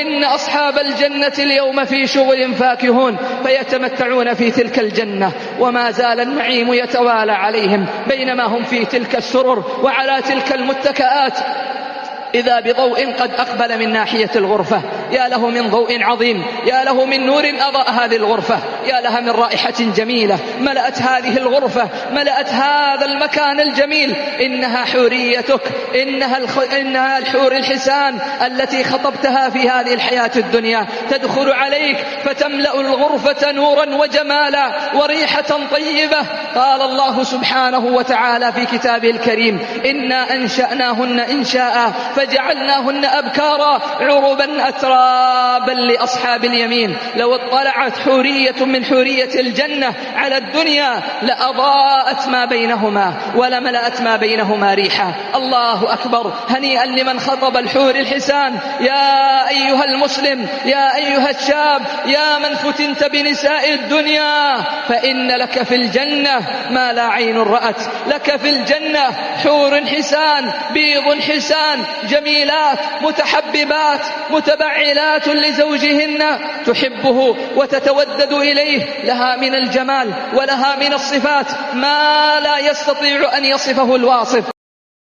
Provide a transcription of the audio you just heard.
إن أصحاب الجنة اليوم في شغل فاكهون فيتمتعون في تلك الجنة وما زال النعيم يتوالى عليهم بينما هم في تلك السرر وعلى تلك المتكئات، إذا بضوء قد أقبل من ناحية الغرفة. يا له من ضوء عظيم، يا له من نور أضاء هذه الغرفة، يا لها من رائحة جميلة ملأت هذه الغرفة، ملأت هذا المكان الجميل. إنها حوريتك، إنها الحور الحسان التي خطبتها في هذه الحياة الدنيا، تدخل عليك فتملأ الغرفة نورا وجمالا وريحة طيبة. قال الله سبحانه وتعالى في كتابه الكريم: إنا أنشأناهن إنشاء فجعلناهن أبكارا عربا أترابا لأصحاب اليمين. لو اطلعت حورية من حورية الجنة على الدنيا لأضاءت ما بينهما ولملأت ما بينهما ريحا. الله أكبر، هنيئا لمن خطب الحور الحسان. يا أيها المسلم، يا أيها الشاب، يا من فتنت بنساء الدنيا، فإن لك في الجنة ما لا عين رأت، لك في الجنة حور حسان بيض حسان جميلات متحببات متبعلات لزوجهن، تحبه وتتودد إليه، لها من الجمال ولها من الصفات ما لا يستطيع أن يصفه الواصف.